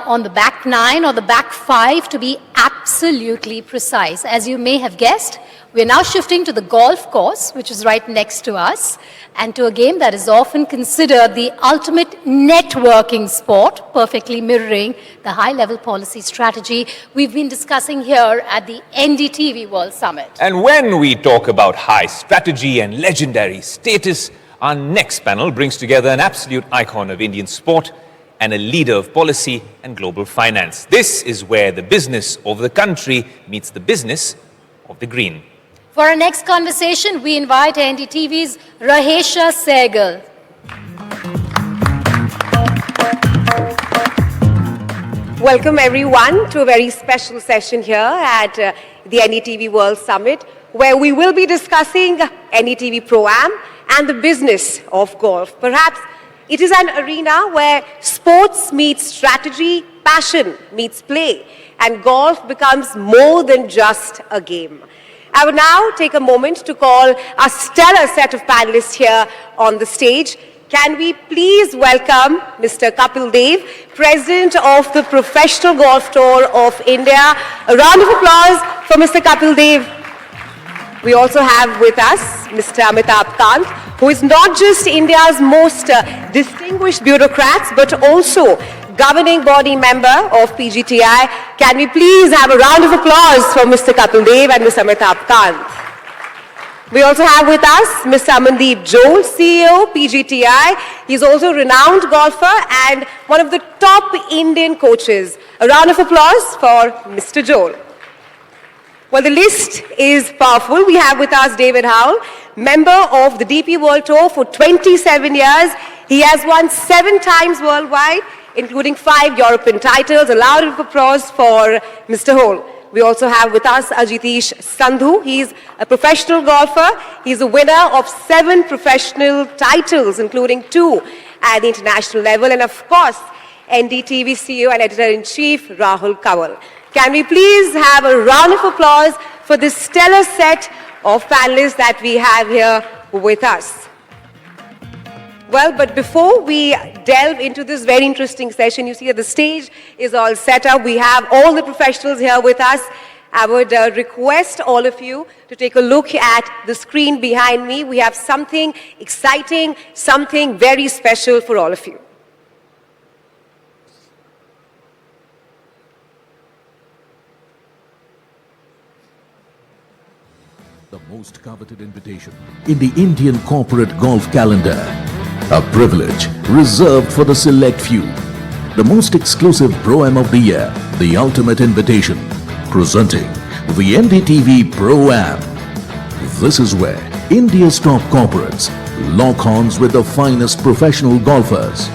on the back 9 or the back 5 to be absolutely precise. As you may have guessed, we're now shifting to the golf course, which is right next to us, and to a game that is often considered the ultimate networking sport, perfectly mirroring the high-level policy strategy we've been discussing here at the NDTV World Summit. And when we talk about high strategy and legendary status, our next panel brings together an absolute icon of Indian sport and a leader of policy and global finance. This is where the business of the country meets the business of the green. For our next conversation, we invite NDTV's Rahesha Sehgal. Welcome everyone to a very special session here at the NDTV World Summit, where we will be discussing NDTV ProAm and the business of golf. Perhaps it is an arena where sports meets strategy, passion meets play, and golf becomes more than just a game. I would now take a moment to call a stellar set of panelists here on the stage. Can we please welcome Mr. Kapil Dev, President of the Professional Golf Tour of India. A round of applause for Mr. Kapil Dev. We also have with us Mr. Amitabh Kant, who is not just India's most distinguished bureaucrats, but also governing body member of PGTI. Can we please have a round of applause for Mr. Kapil Dev and Mr. Amitabh Kant. We also have with us Mr. Amandeep Joel, CEO, PGTI. He's also a renowned golfer and one of the top Indian coaches. A round of applause for Mr. Joel. Well, the list is powerful. We have with us David Rahul, member of the DP World Tour for 27 years. He has won 7 times worldwide, including 5 European titles. A round of applause for Mr. Rahul. We also have with us Ajitish Sandhu. He's a professional golfer. He's a winner of 7 professional titles, including 2 at the international level. And of course, NDTV CEO and Editor-in-Chief Rahul Kanwal. Can we please have a round of applause for this stellar set of panelists that we have here with us? Well, but before we delve into this very interesting session, you see that the stage is all set up. We have all the professionals here with us. I would request all of you to take a look at the screen behind me. We have something exciting, something very special for all of you. The most coveted invitation in the Indian corporate golf calendar. A privilege reserved for the select few. The most exclusive Pro-Am of the year, the ultimate invitation. Presenting the NDTV ProAm. This is where India's top corporates lock horns with the finest professional golfers.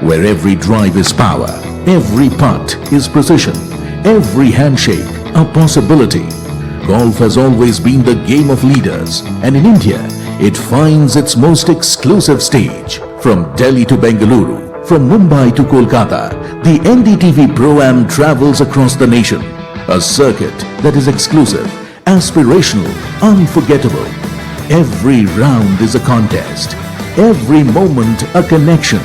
Where every drive is power, every putt is precision, every handshake a possibility. Golf has always been the game of leaders, and in India, it finds its most exclusive stage. From Delhi to Bengaluru, from Mumbai to Kolkata, the NDTV ProAm travels across the nation. A circuit that is exclusive, aspirational, unforgettable. Every round is a contest. Every moment a connection.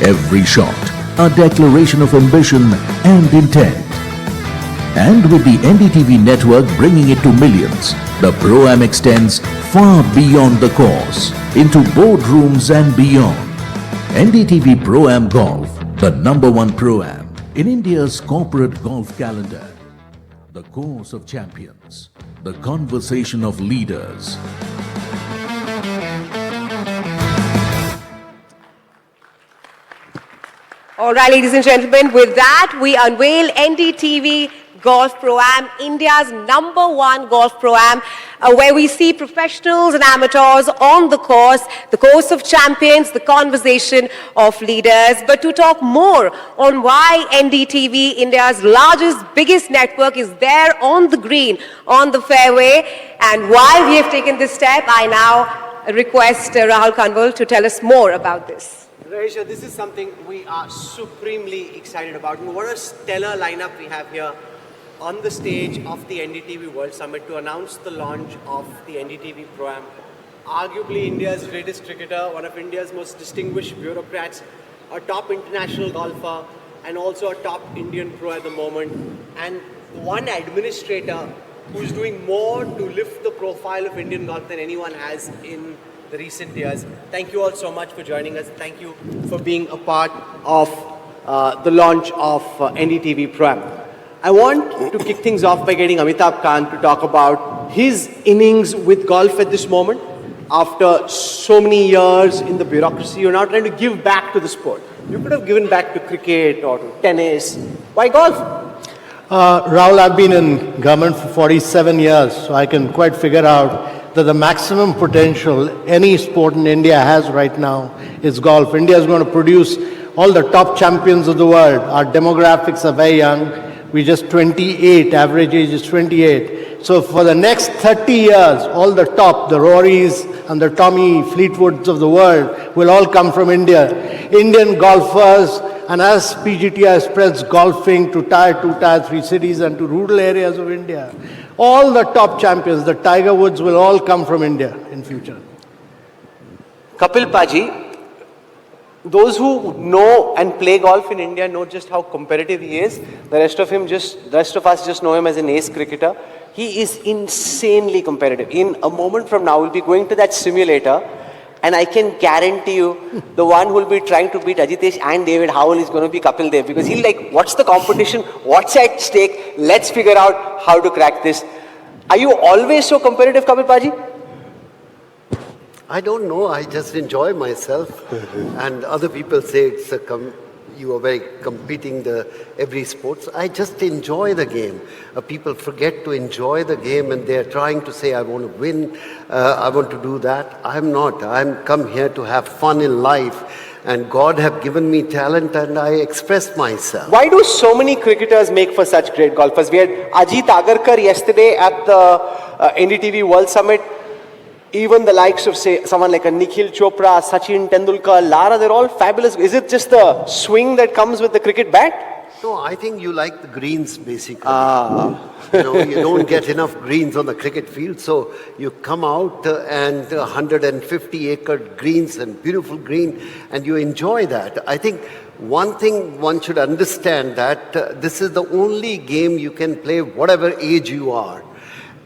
Every shot a declaration of ambition and intent. And with the NDTV network bringing it to millions, the ProAm extends far beyond the course, into boardrooms and beyond. NDTV ProAm Golf, the #1 ProAm in India's corporate golf calendar. The course of champions, the conversation of leaders. All right, ladies and gentlemen, with that, we unveil NDTV Golf Pro-Am, India's #1 Golf Pro-Am, where we see professionals and amateurs on the course of champions, the conversation of leaders. But to talk more on why NDTV, India's largest, biggest network, is there on the green, on the fairway, and why we have taken this step, I now request Rahul Kanwal to tell us more about this. Rahesha, this is something we are supremely excited about. And what a stellar lineup we have here on the stage of the NDTV World Summit to announce the launch of the NDTV ProAm. Arguably India's greatest cricketer, one of India's most distinguished bureaucrats, a top international golfer, and also a top Indian pro at the moment, and one administrator who's doing more to lift the profile of Indian golf than anyone has in the recent years. Thank you all so much for joining us. Thank you for being a part of the launch of NDTV ProAm. I want to kick things off by getting Amitabh Kant to talk about his innings with golf at this moment. After so many years in the bureaucracy, you're now trying to give back to the sport. You could have given back to cricket or to tennis. Why golf? Rahul, I've been in government for 47 years, so I can quite figure out that the maximum potential any sport in India has right now is golf. India is going to produce all the top champions of the world. Our demographics are very young. We're just 28, average age is 28. So for the next 30 years, all the top, the Rorys and the Tommy Fleetwoods of the world will all come from India. Indian golfers, and as PGTI spreads golfing to Tier 2, Tier 3 cities and to rural areas of India, all the top champions, the Tiger Woods will all come from India in future. Kapil Paji, those who know and play golf in India know just how competitive he is. The rest of us just know him as an ace cricketer. He is insanely competitive. In a moment from now, we'll be going to that simulator, and I can guarantee you, the one who will be trying to beat Ajitesh and David Howell is going to be Kapil Dev, because he'll like, what's the competition? What's at stake? Let's figure out how to crack this. Are you always so competitive, Kapil Paji? I don't know. I just enjoy myself, and other people say it's you are very competing every sports. I just enjoy the game. People forget to enjoy the game, and they're trying to say, I want to win, I want to do that. I'm not. I'm come here to have fun in life, and God have given me talent, and I express myself. Why do so many cricketers make for such great golfers? We had Ajit Agarkar yesterday at the NDTV World Summit. Even the likes of, say, someone like a Nikhil Chopra, Sachin Tendulkar, Lara, they're all fabulous. Is it just the swing that comes with the cricket bat? No, I think you like the greens, basically. You don't get enough greens on the cricket field, so you come out and 150-acre greens and beautiful green, and you enjoy that. I think one thing one should understand that this is the only game you can play whatever age you are.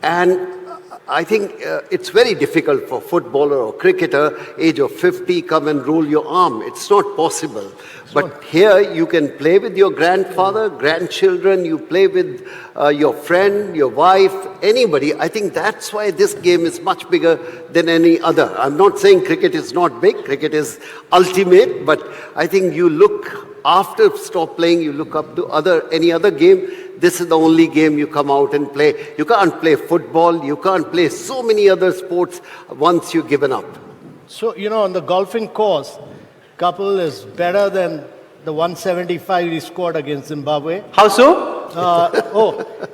And I think it's very difficult for footballer or cricketer, age of 50, come and roll your arm. It's not possible. But here you can play with your grandfather, grandchildren, you play with your friend, your wife, anybody. I think that's why this game is much bigger than any other. I'm not saying cricket is not big, cricket is ultimate, but I think you look, after stop playing, you look up to any other game. This is the only game you come out and play. You can't play football, you can't play so many other sports once you've given up. So, on the golfing course, Kapil is better than the 175 he scored against Zimbabwe. How so?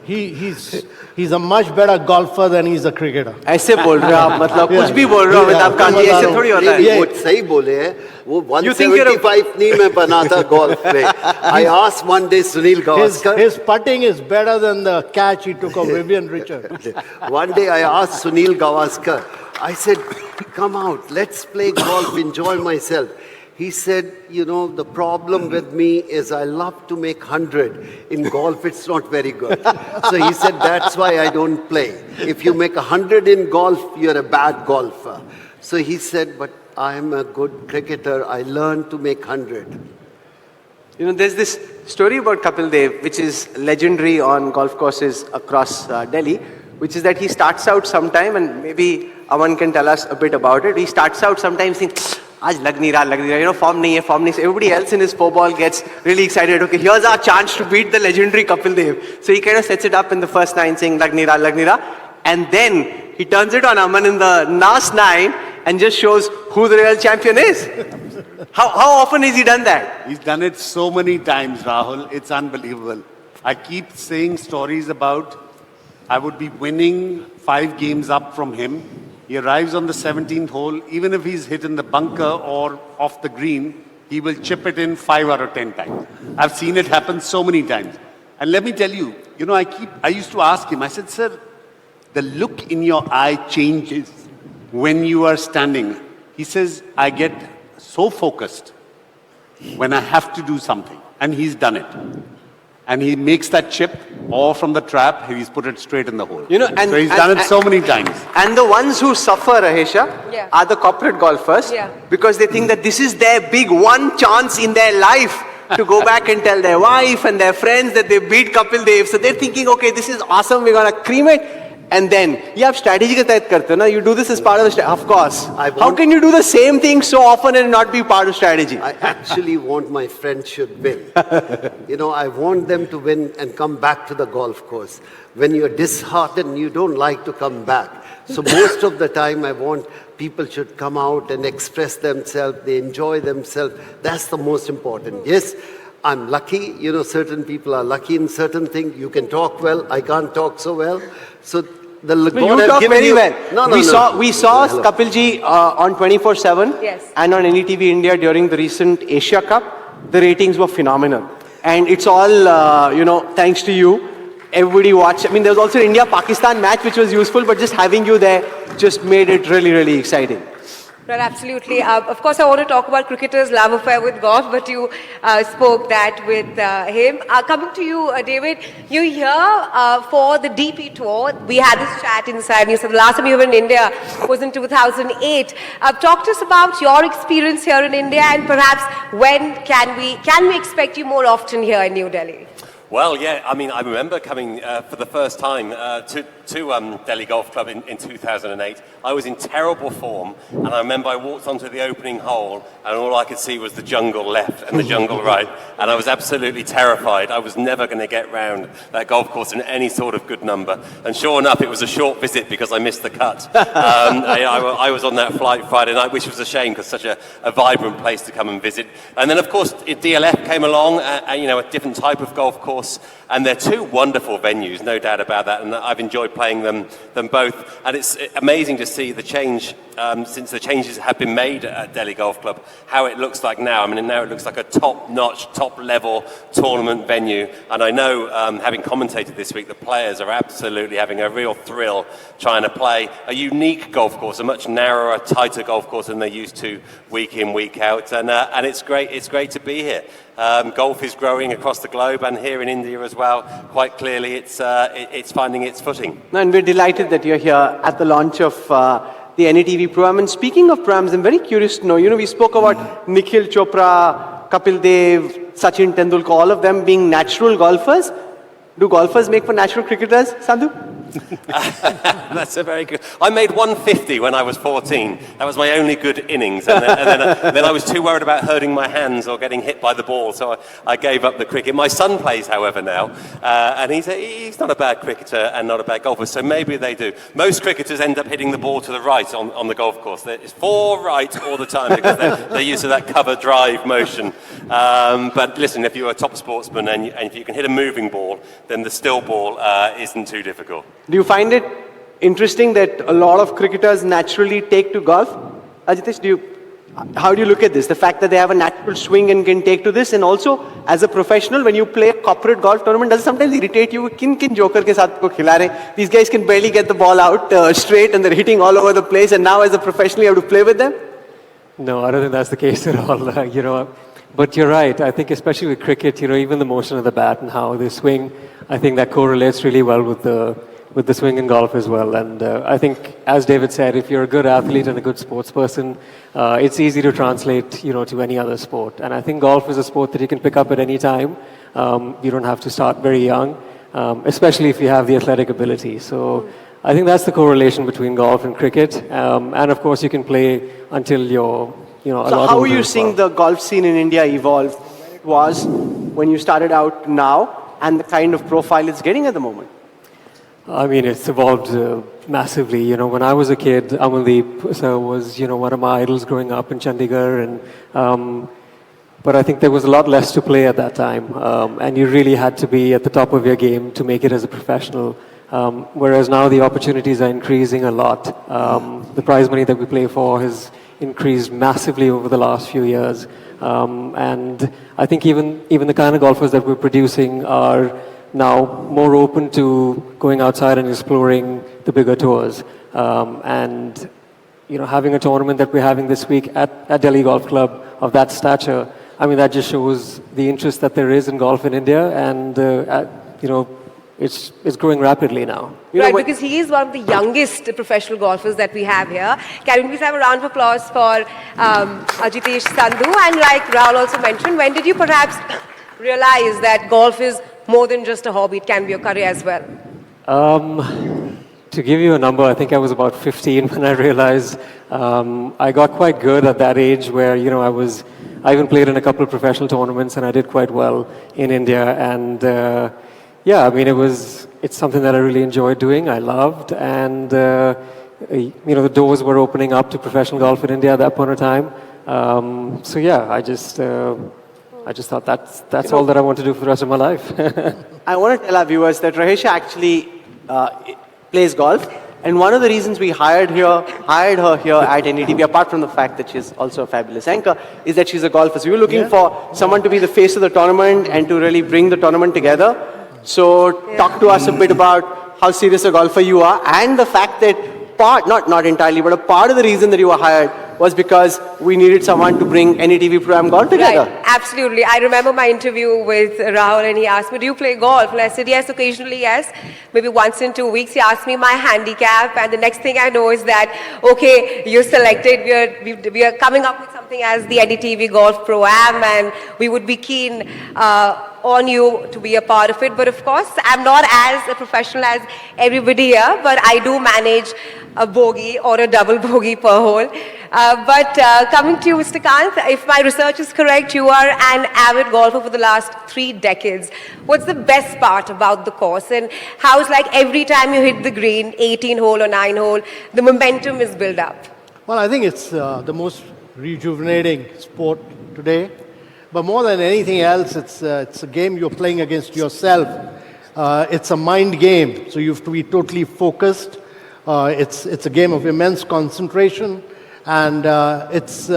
He's a much better golfer than he's a cricketer. ऐसे बोल रहे हो आप, मतलब कुछ भी बोल रहे हो अमिताभ कांत जी, ऐसे थोड़ी होता है. वो सही बोले हैं. वो 175 नहीं मैं बना था golf में. I asked one day Sunil Gavaskar. His putting is better than the catch he took of Vivian Richard. One day I asked Sunil Gavaskar. I said, come out, let's play golf, enjoy myself. He said, the problem with me is I love to make 100. In golf, it's not very good. So he said, that's why I don't play. If you make 100 in golf, you're a bad golfer. So he said, but I'm a good cricketer. I learned to make 100. There's this story about Kapil Dev, which is legendary on golf courses across Delhi, which is that he starts out sometime, and maybe Aman can tell us a bit about it. He starts out sometimes thinking, आज लग नहीं रहा, form नहीं है. Everybody else in his four ball gets really excited. Okay, here's our chance to beat the legendary Kapil Dev. So he kind of sets it up in the first 9 saying lag nahi raha. And then he turns it on Aman in the last 9 and just shows who the real champion is. How often has he done that? He's done it so many times, Rahul. It's unbelievable. I keep saying stories about I would be winning 5 games up from him. He arrives on the 17th hole. Even if he's hit in the bunker or off the green, he will chip it in 5 out of 10 times. I've seen it happen so many times. And let me tell you, I used to ask him, I said, sir, the look in your eye changes when you are standing. He says, I get so focused when I have to do something. And he's done it. And he makes that chip, or from the trap, he's put it straight in the hole. You know, and, so he's done it so many times. And the ones who suffer, Rahesha, Yeah. are the corporate golfers Yeah. because they think that this is their big one chance in their life to go back and tell their wife and their friends that they beat Kapil Dev. So they're thinking, okay, this is awesome, we're going to cream it. And then, you have strategy ke tahat karte ho na, you do this as part of the strategy. Of course. How can you do the same thing so often and not be part of strategy? I actually want my friends should win. You know, I want them to win and come back to the golf course. When you're disheartened, you don't like to come back. So most of the time, I want people should come out and express themselves. They enjoy themselves. That's the most important. Yes, I'm lucky. You know, certain people are lucky in certain things. You can talk well. I can't talk so well. So the You talk very well. We saw Kapil ji on 24/7 Yes. and on NDTV India during the recent Asia Cup. The ratings were phenomenal. And it's all, thanks to you. Everybody watched. I mean, there was also an India-Pakistan match which was useful, but just having you there just made it really, really exciting. Well, absolutely. Of course, I want to talk about cricketers' love affair with golf, but you spoke that with him. Coming to you, David, you're here for the DP tour. We had this chat inside. You said the last time you were in India was in 2008. Talk to us about your experience here in India, and perhaps when can we expect you more often here in New Delhi? Well, yeah, I mean, I remember coming for the first time to Delhi Golf Club in 2008. I was in terrible form, and I remember I walked onto the opening hole, and all I could see was the jungle left and the jungle right, and I was absolutely terrified. I was never going to get round that golf course in any sort of good number. And sure enough, it was a short visit because I missed the cut. I was on that flight Friday night, which was a shame because such a vibrant place to come and visit. And then, of course, DLF came along, a different type of golf course, and they're two wonderful venues, no doubt about that, and I've enjoyed playing them both. And it's amazing to see the change since the changes have been made at Delhi Golf Club, how it looks like now. I mean, now it looks like a top-notch, top-level tournament venue. And I know, having commentated this week, the players are absolutely having a real thrill trying to play a unique golf course, a much narrower, tighter golf course than they're used to week in, week out. And it's great. It's great to be here. Golf is growing across the globe, and here in India as well. Quite clearly, it's finding its footing. And we're delighted that you're here at the launch of the NDTV ProAm. And speaking of ProAms, I'm very curious to know, we spoke about Nikhil Chopra, Kapil Dev, Sachin Tendulkar, all of them being natural golfers. Do golfers make for natural cricketers, Sandhu? That's a very good. I made 150 when I was 14. That was my only good innings, and then I was too worried about hurting my hands or getting hit by the ball, so I gave up the cricket. My son plays, however, now, and he's not a bad cricketer and not a bad golfer, so maybe they do. Most cricketers end up hitting the ball to the right on the golf course. It's for right all the time because they're used to that cover drive motion. But listen, if you're a top sportsman and if you can hit a moving ball, then the still ball isn't too difficult. Do you find it interesting that a lot of cricketers naturally take to golf? Ajitesh, how do you look at this? The fact that they have a natural swing and can take to this, and also as a professional, when you play a corporate golf tournament, does it sometimes irritate you? Kin joker ke saath ko khila rahe? These guys can barely get the ball out straight, and they're hitting all over the place. And now, as a professional, you have to play with them. No, I don't think that's the case at all. But you're right. I think especially with cricket, even the motion of the bat and how they swing, I think that correlates really well with the swing in golf as well. And I think, as David said, if you're a good athlete and a good sports person, it's easy to translate, to any other sport. And I think golf is a sport that you can pick up at any time. You don't have to start very young, especially if you have the athletic ability. So I think that's the correlation between golf and cricket. And of course, you can play until you're, a lot older. So how are you seeing the golf scene in India evolve? When it was when you started out now, and the kind of profile it's getting at the moment? I mean, it's evolved massively. When I was a kid, Amaldeep was, one of my idols growing up in Chandigarh. But I think there was a lot less to play at that time. And you really had to be at the top of your game to make it as a professional. Whereas now the opportunities are increasing a lot. The prize money that we play for has increased massively over the last few years. And I think even the kind of golfers that we're producing are now more open to going outside and exploring the bigger tours. And having a tournament that we're having this week at Delhi Golf Club of that stature, I mean, that just shows the interest that there is in golf in India, and you know, it's growing rapidly now. Right, because he is one of the youngest professional golfers that we have here. Can we please have a round of applause for Ajitesh Sandhu? And like Rahul also mentioned, when did you perhaps realize that golf is more than just a hobby, it can be a career as well? To give you a number, I think I was about 15 when I realized I got quite good at that age where, you know, I even played in a couple of professional tournaments and I did quite well in India. And yeah, I mean, it's something that I really enjoyed doing, I loved. And, you know, the doors were opening up to professional golf in India at that point in time. So yeah, I just thought that's all that I want to do for the rest of my life. I want to tell our viewers that Rahesha actually plays golf, and one of the reasons we hired her here at NDTV, apart from the fact that she's also a fabulous anchor, is that she's a golfer. So we were looking for someone to be the face of the tournament and to really bring the tournament together. So talk to us a bit about how serious a golfer you are, and the fact that not entirely, but a part of the reason that you were hired was because we needed someone to bring NDTV ProAm golf together. Right, absolutely. I remember my interview with Rahul, and he asked me, do you play golf? And I said, yes, occasionally, yes. Maybe once in 2 weeks. He asked me my handicap, and the next thing I know is that, okay, you're selected. We are coming up with something as the NDTV Golf ProAm, and we would be keen on you to be a part of it. But of course, I'm not as a professional as everybody here, but I do manage a bogey or a double bogey per hole. But coming to you, Mr. Kant, if my research is correct, you are an avid golfer for the last 3 decades. What's the best part about the course, and how's like every time you hit the green, 18 hole or 9 hole, the momentum is built up? Well, I think it's the most rejuvenating sport today. But more than anything else, it's a game you're playing against yourself. It's a mind game, so you have to be totally focused. It's a game of immense concentration, and it's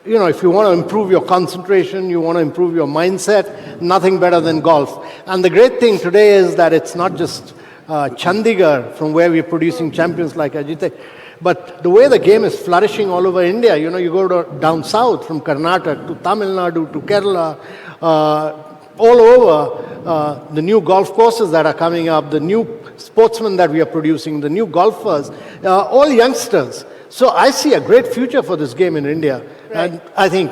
you know, if you want to improve your concentration, you want to improve your mindset, nothing better than golf. And the great thing today is that it's not just Chandigarh, from where we're producing champions like Ajit, but the way the game is flourishing all over India. You know, you go down south, from Karnataka to Tamil Nadu to Kerala, all over, the new golf courses that are coming up, the new sportsmen that we are producing, the new golfers, all youngsters. So I see a great future for this game in India. Right. And I think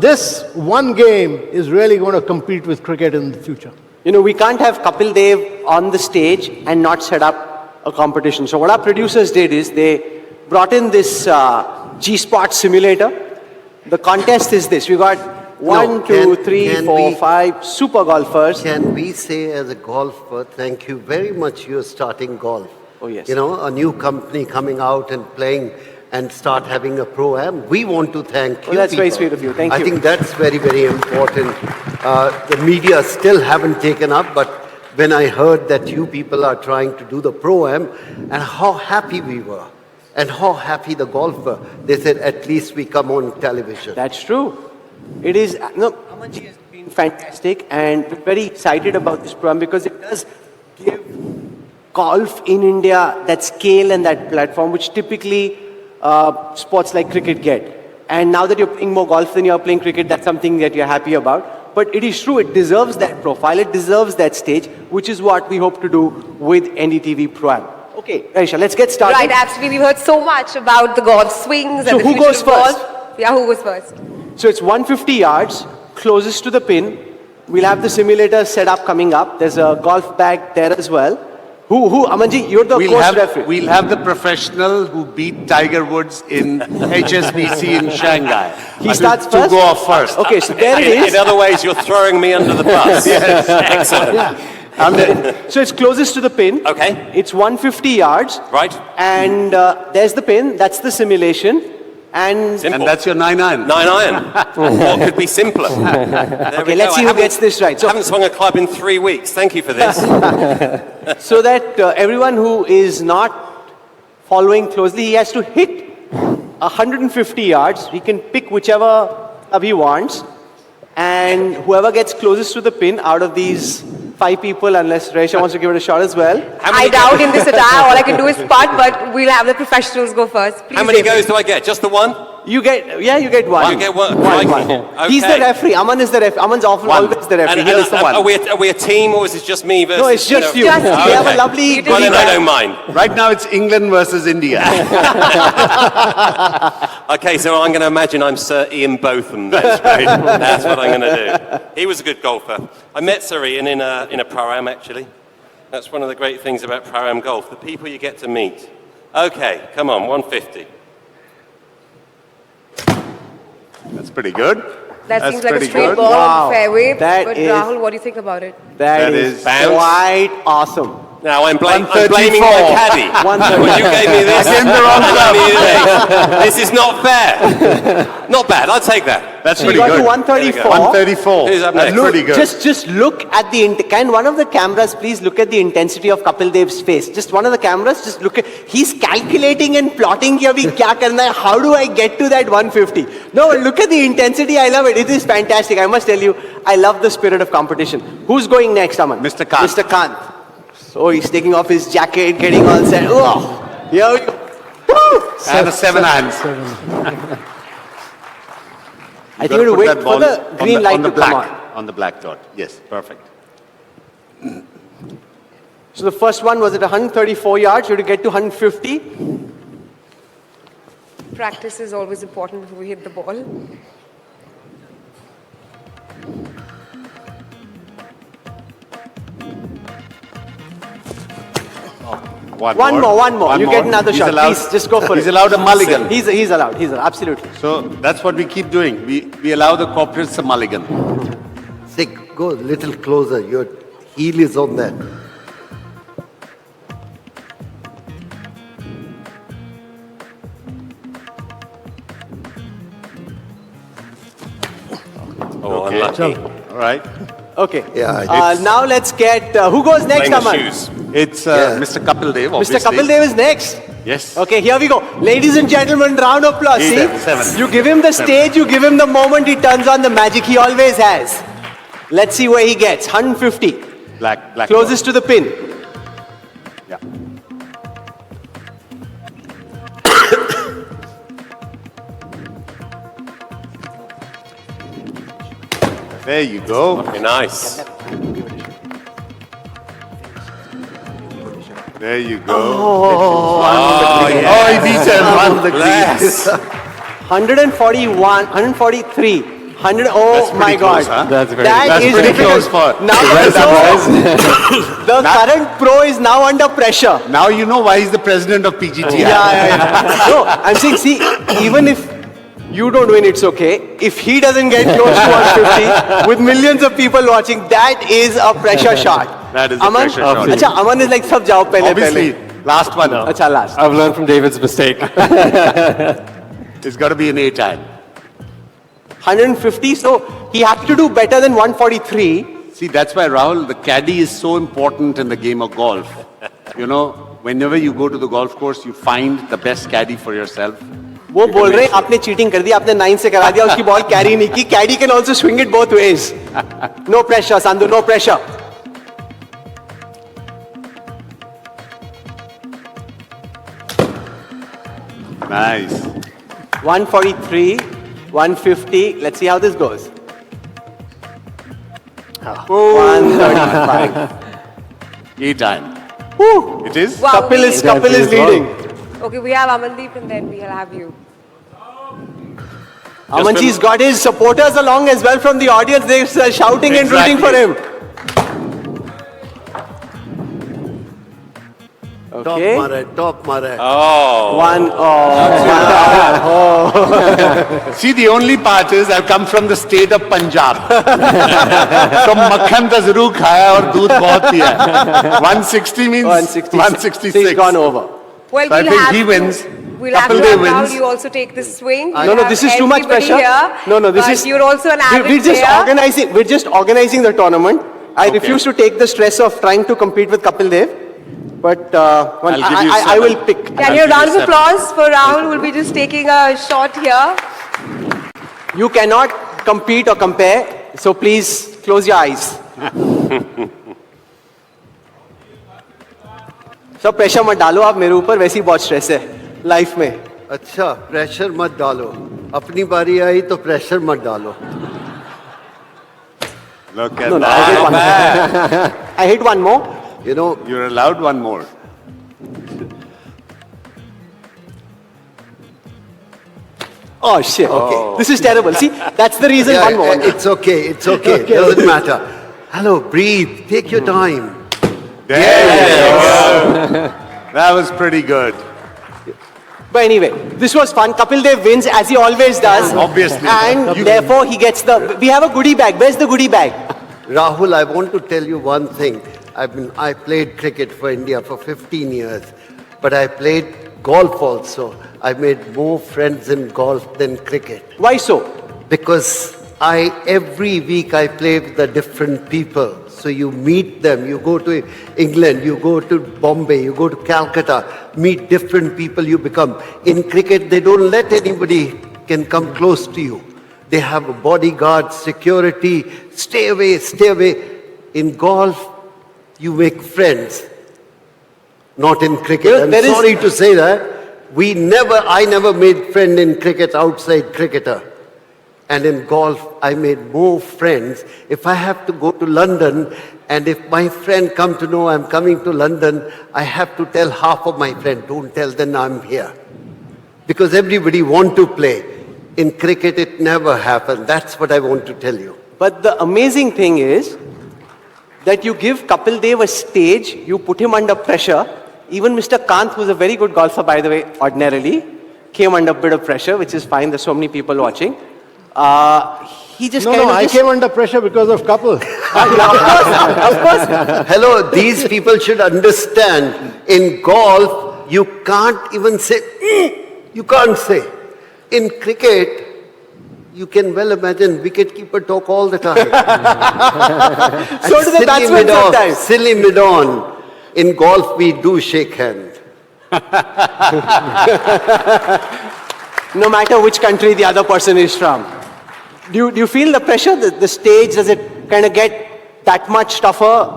this one game is really going to compete with cricket in the future. You know, we can't have Kapil Dev on the stage and not set up a competition. So what our producers did is they brought in this G-Spot simulator. The contest is this. We got 1, 2, 3, 4, 5 super golfers. Can we say, as a golfer, thank you very much, you're starting golf. Oh, yes. You know, a new company coming out and playing and start having a Pro-Am. We want to thank you. That's very sweet of you. Thank you. I think that's very, very important. The media still haven't taken up, but when I heard that you people are trying to do the Pro-Am, and how happy we were, and how happy the golfer, they said, at least we come on television. That's true. It is, no, Amanji has been fantastic, and we're very excited about this program because it does give golf in India that scale and that platform, which typically sports like cricket get. And now that you're playing more golf than you're playing cricket, that's something that you're happy about. But it is true, it deserves that profile, it deserves that stage, which is what we hope to do with NDTV ProAm. Okay, Aisha, let's get started. Right, absolutely. We've heard so much about the golf swings and the who future goes of golf. first? Yeah, who goes first? So it's 150 yards, closest to the pin. We'll have the simulator set up coming up. There's a golf bag there as well. Who? Amanji, you're the course referee. We'll have the professional who beat Tiger Woods in HSBC in Shanghai. He starts to first? go off first. Okay, so there it is. In other ways, you're throwing me under the bus. Yes. Excellent. So it's closest to the pin. Okay. It's 150 yards. Right. And there's the pin. That's the simulation. And that's your 9-iron. 9-iron. What could be simpler? Okay, let's see who gets this right. So I haven't swung a club in 3 weeks. Thank you for this. So that everyone who is not following closely, he has to hit 150 yards. He can pick whichever club he wants. And whoever gets closest to the pin out of these 5 people, unless Resha wants to give it a shot as well. I doubt in this attire, all I can do is putt, but we'll have the professionals go first. Please, how many David. goes do I get? Just the one? You get one. You get one. One. Okay. He's the referee. Aman is the referee. Aman's always the referee. And, He is the one. are we a team or is it just me versus? No, it's just you. Just We you. have a lovely. Well, then I don't mind. Right now it's England versus India. Okay, so I'm going to imagine I'm Sir Ian Botham. That's what I'm going to do. He was a good golfer. I met Sir Ian in a ProAm, actually. That's one of the great things about ProAm golf, the people you get to meet. Okay, come on, 150. That's pretty good. That That's seems like a pretty straight good. ball Wow. on the fairway. That But is- Rahul, what do you think about it? That is is bounce. quite awesome. Now, I'm blaming 134. my caddy. 134. Well, you gave me this. Again, the wrong You gave me this. This is not fair. Not bad, I'll take that. That's You pretty got good. to 134. 134. Who's up That's next? pretty good. Just look at can one of the cameras please look at the intensity of Kapil Dev's face? Just one of the cameras, just look at, he's calculating and plotting कि अभी क्या करना है, how do I get to that 150? No, look at the intensity, I love it. It is fantastic. I must tell you, I love the spirit of competition. Who's going next, Aman? Mr. Kant. Mr. Kant. So he's taking off his jacket, getting all set. Oh, here we go. Woo! And a 7 irons. I think we'll wait for the green light to come on. On the black dot. Yes, perfect. So the first one was at 134 yards. You have to get to 150. Practice is always important before we hit the ball. One more. You get another He's shot. allowed- Please, just go for it. He's allowed a mulligan. He's allowed. Absolutely. So that's what we keep doing. We allow the corporates a mulligan. Say, go a little closer. Your heel is on that. Oh, unlucky. All right. Okay. Yeah, it's- Now let's get who goes next, Blame the Aman? shoes. It's Yeah. Mr. Kapil Dev, Mr. obviously. Kapil Dev is next. Yes. Okay, here we go. Ladies and gentlemen, round of applause. He's See, at 7. you give him the stage, you give him the moment, he turns on the magic he always has. Let's see where he gets. 150. Black. Closest to the pin. Yeah. There you go. Okay, nice. There you go. Oh, yeah. Oh, he beat him. One of the Bless. 141, 143, 100. Oh That's pretty my close, God. huh? That's That's pretty close for. Now, the current pro is now under pressure. Now you know why he's the president of PGTI. Yeah. No, I'm saying, see, even if you don't win, it's okay. If he doesn't get close to 150, with millions of people watching, that is a pressure shot. That is a Aman, pressure shot. Acha, Aman is like, sab jao pehle Obviously, pehle. last one. Acha, last. I've learned from David's mistake. It's got to be an 8 iron. 150, so he has to do better than 143. See, that's why, Rahul, the caddy is so important in the game of golf. You know, whenever you go to the golf course, you find the best caddy for yourself. वो बोल रहे हैं आपने cheating कर दी, आपने 9 से करा दिया, उसकी बॉल कैरी नहीं की. Caddy can also swing it both ways. No pressure, Sandhu, no pressure. Nice. 143, 150. Let's see how this goes. 135. 8 iron. Woo. It is? Wow, Kapil is leading. Okay, we have Amandeep and then we'll have you. Amanji's got his supporters along as well from the audience. They're shouting and rooting for him. Okay. Top mare. Oh. See, the only part is I've come from the state of Punjab. So makhan ta zarur khaya aur doodh bahut piya. 160 means 166. He's gone over. Well, So I we'll think have he to- wins. We'll have Kapil to Dev have Rahul, wins. you also take this swing. No, this is too much pressure. This is. You're also an avid We're just player. organizing. We're just organizing the tournament. I refuse to take the stress of trying to compete with Kapil Dev. But I will pick. Can you round of applause for Rahul? We'll be just taking a shot here. You cannot compete or compare, so please close your eyes. सब pressure मत डालो आप मेरे ऊपर, वैसे ही बहुत stress है life में. अच्छा, प्रेशर मत डालो. अपनी बारी आई तो प्रेशर मत डालो. Look at No, no, that. I hit one more. You know, You're allowed one more. Oh, shit. Okay. This is terrible. See, that's the reason yeah, one more. it's okay, it's okay. Doesn't matter. Hello, breathe. Take your time. That was pretty good. But anyway, this was fun. Kapil Dev wins as he always does. Obviously. And therefore he gets the, we have a goodie bag. Where's the goodie bag? Rahul, I want to tell you one thing. I played cricket for India for 15 years, but I played golf also. I made more friends in golf than cricket. Why so? Because every week I play with the different people. So you meet them, you go to England, you go to Bombay, you go to Calcutta, meet different people you become. In cricket, they don't let anybody can come close to you. They have a bodyguard, security, stay away, stay away. In golf, you make friends. Not in cricket. I'm sorry to say that. I never made friend in cricket outside cricketer. And in golf, I made more friends. If I have to go to London, and if my friend come to know I'm coming to London, I have to tell half of my friend, don't tell them I'm here. Because everybody want to play. In cricket, it never happened. That's what I want to tell you. But the amazing thing is that you give Kapil Dev a stage, you put him under pressure. Even Mr. Kant, who's a very good golfer, by the way, ordinarily, came under a bit of pressure, which is fine. There's so many people watching. He just I came under pressure because of Kapil. Of course. Hello, these people should understand. In golf, you can't even say, you can't say. In cricket, you can well imagine wicketkeeper talk all the time. So do the batsmen sometimes. Silly mid-on. In golf, we do shake hands. No matter which country the other person is from. Do you feel the pressure, the stage, does it kind of get that much tougher?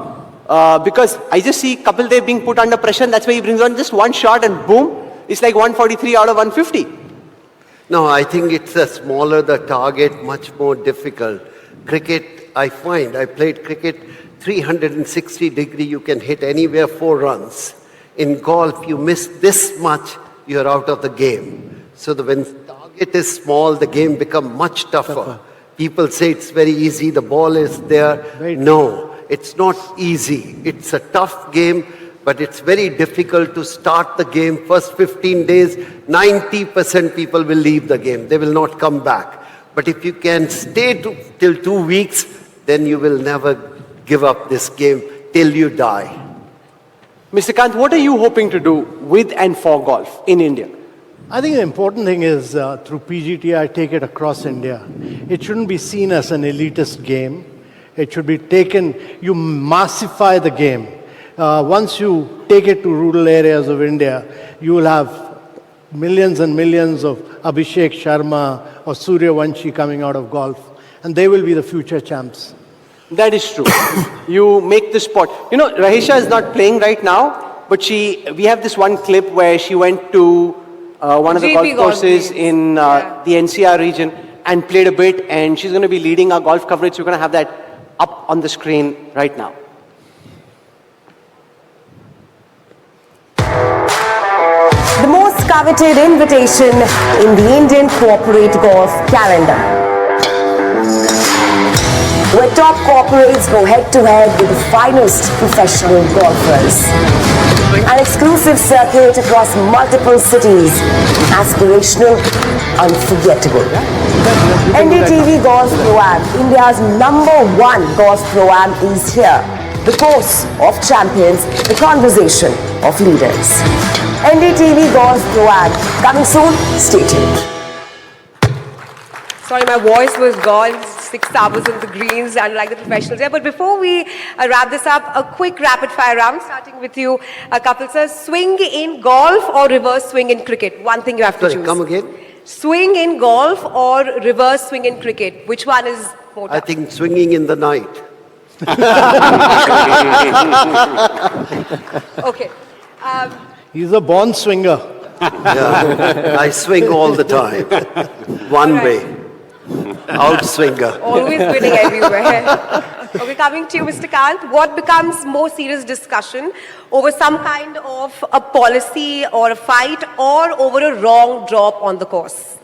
Because I just see Kapil Dev being put under pressure, and that's why he brings on just one shot and boom, it's like 143 out of 150. No, I think it's the smaller the target, much more difficult. Cricket, I find, I played cricket 360 degree, you can hit anywhere 4 runs. In golf, you miss this much, you're out of the game. So when the target is small, the game becomes much tougher. People say it's very easy, the ball is there. No, it's not easy. It's a tough game, but it's very difficult to start the game. First 15 days, 90% people will leave the game. They will not come back. But if you can stay till 2 weeks, then you will never give up this game till you die. Mr. Kant, what are you hoping to do with and for golf in India? I think the important thing is through PGTI, take it across India. It shouldn't be seen as an elitist game. It should be taken, you massify the game. Once you take it to rural areas of India, you will have millions and millions of Abhishek Sharma or Surya Vanshi coming out of golf. And they will be the future champs. That is true. You make the sport. You know, Rahisha is not playing right now, but we have this one clip where she went to one of the golf courses in the NCR region and played a bit, and she's going to be leading our golf coverage. We're going to have that up on the screen right now. The most coveted invitation in the Indian corporate golf calendar, where top corporates go head-to-head with the finest professional golfers. An exclusive circuit across multiple cities, aspirational, unforgettable. NDTV Golf ProAm, India's #1 golf ProAm is here. The course of champions, the conversation of leaders. NDTV Golf ProAm, coming soon, stay tuned. Sorry, my voice was gone. 6 hours on the greens, unlike the professionals here. But before we wrap this up, a quick rapid fire round, starting with you, Kapil sir. Swing in golf or reverse swing in cricket? One thing you have to choose. Come again? Swing in golf or reverse swing in cricket? Which one is more tough? I think swinging in the night. Okay. He's a born swinger. Yeah, I swing all the time. One way. Outswinger. Always winning everywhere. Okay, coming to you, Mr. Kant. What becomes more serious discussion over some kind of a policy or a fight or over a wrong drop on the course?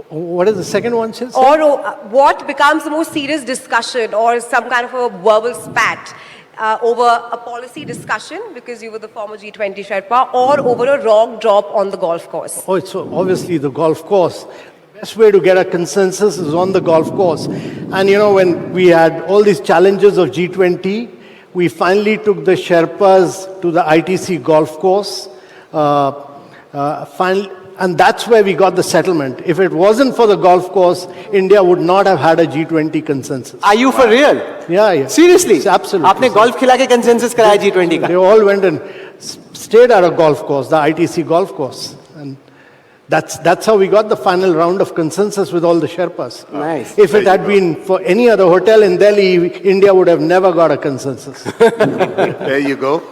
What is the second one, Sis? Or what becomes the more serious discussion or some kind of a verbal spat over a policy discussion, because you were the former G20 Sherpa, or over a wrong drop on the golf course? Oh, it's obviously the golf course. The best way to get a consensus is on the golf course. And you know, when we had all these challenges of G20, we finally took the Sherpas to the ITC golf course. And that's where we got the settlement. If it wasn't for the golf course, India would not have had a G20 consensus. Are you for real? Yeah. Seriously? It's absolutely. आपने golf खिला के consensus कराया G20 का? They all went and stayed at a golf course, the ITC golf course. And that's how we got the final round of consensus with all the Sherpas. Nice. If it had been for any other hotel in Delhi, India would have never got a consensus. There you go.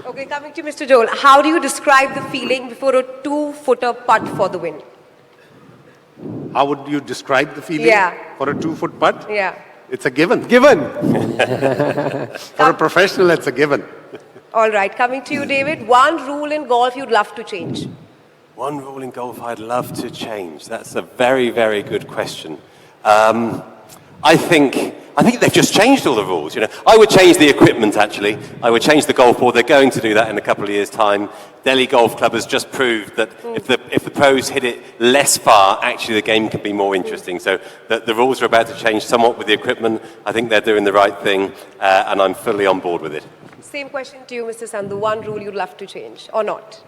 Okay, coming to Mr. Joel, how do you describe the feeling before a 2-footer putt for the win? How would you describe the feeling for a 2-foot putt? Yeah. It's a given. Given. For a professional, it's a given. All right, coming to you, David, one rule in golf you'd love to change? One rule in golf I'd love to change. That's a very, very good question. I think they've just changed all the rules. You know, I would change the equipment. Actually, I would change the golf ball. They're going to do that in a couple of years' time. Delhi Golf Club has just proved that if the pros hit it less far, actually the game can be more interesting. So the rules are about to change somewhat with the equipment. I think they're doing the right thing, and I'm fully on board with it. Same question to you, Mr. Sandhu. One rule you'd love to change or not?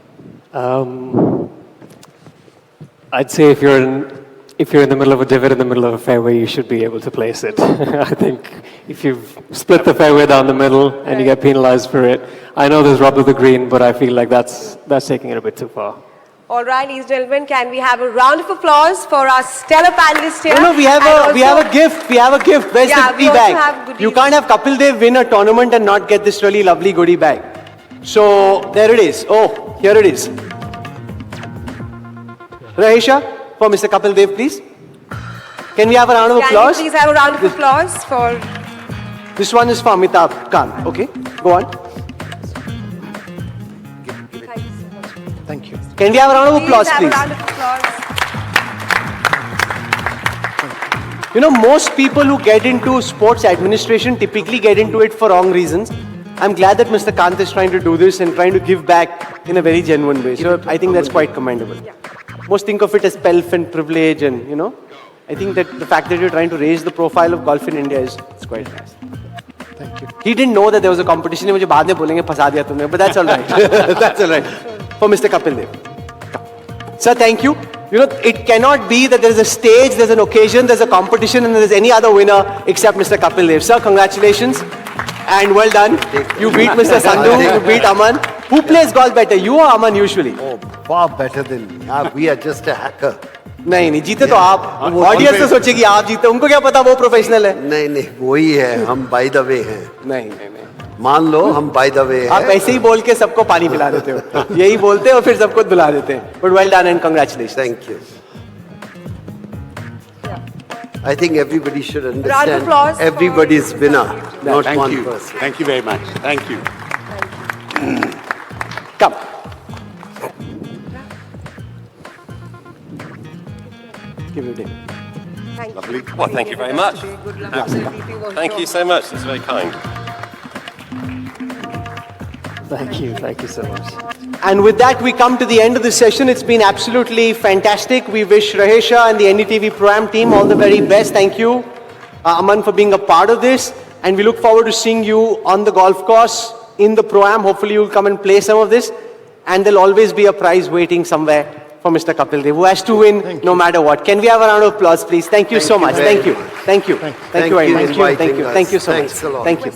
I'd say if you're in the middle of a divot in the middle of a fairway, you should be able to place it. I think if you've split the fairway down the middle and you get penalized for it, I know there's rub of the green, but I feel like that's taking it a bit too far. All right, ladies and gentlemen, can we have a round of applause for our stellar panelists here? No, we have a gift. We have a gift. Where's the goodie bag? You can't have Kapil Dev win a tournament and not get this really lovely goodie bag. So there it is. Oh, here it is. Rahesha, for Mr. Kapil Dev, please. Can we have a round of applause? Can we please have a round of applause for... This one is for Amitabh Kant. Okay, go on. Thank you. Can we have a round of applause, please? Have a round of applause. You know, most people who get into sports administration typically get into it for wrong reasons. I'm glad that Mr. Kant is trying to do this and trying to give back in a very genuine way. So I think that's quite commendable. Most think of it as pelf and privilege, and you know, I think that the fact that you're trying to raise the profile of golf in India is quite nice. Thank you. He didn't know that there was a competition. मुझे बाद में बोलेंगे फंसा दिया तुमने, but that's all right. That's all right. For Mr. Kapil Dev. Sir, thank you. You know, it cannot be that there's a stage, there's an occasion, there's a competition, and there's any other winner except Mr. Kapil Dev. Sir, congratulations. And well done. You beat Mr. Sandhu, you beat Aman. Who plays golf better, you or Aman usually? Oh, far better than me. We are just a hacker. नहीं जीते तो आप audience तो सोचेगी आप जीते उनको क्या पता वो प्रोफेशनल है नहीं वही है हम बाय द वे हैं नहीं मान लो हम बाय द वे हैं आप ऐसे ही बोल के सबको पानी पिला देते हो यही बोलते हो फिर सबको बुला देते हैं but well done and congratulations thank you I think everybody should understand. Round of applause. Everybody's winner, not one you. person. Thank you very much. Thank you. Come. Give it in. Lovely. Well, thank you very much. Thank you so much. That's very kind. Thank you so much. And with that, we come to the end of the session. It's been absolutely fantastic. We wish Rahesha and the NDTV ProAm team all the very best. Thank you, Aman, for being a part of this. And we look forward to seeing you on the golf course in the ProAm. Hopefully, you'll come and play some of this. And there'll always be a prize waiting somewhere for Mr. Kapil Dev, who has to win no matter what. Can we have a round of applause, please? Thank you so much. Thank you. Thank you. Thank you very much. Thank you. Thank you so much. Thank you.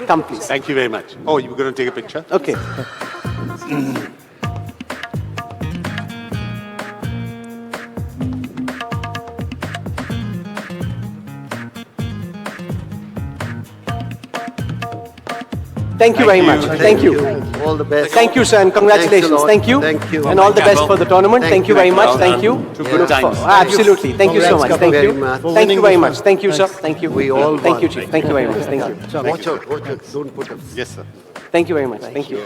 Come, please. Thank you very much. Oh, you were going to take a picture? Okay. Thank you very much. Thank you. All the best. Thank you, sir, and congratulations. Thank you. Thank you. And all the best for the tournament. Thank you very much. Thank you. Good times. Absolutely. Thank you so much. Thank you. Thank you very much. Thank you, sir. Thank you. We all Thank you, won. Chief. Thank you very much. Thank you. Watch out, watch out. Don't put a... Yes, sir. Thank you very much. Thank you.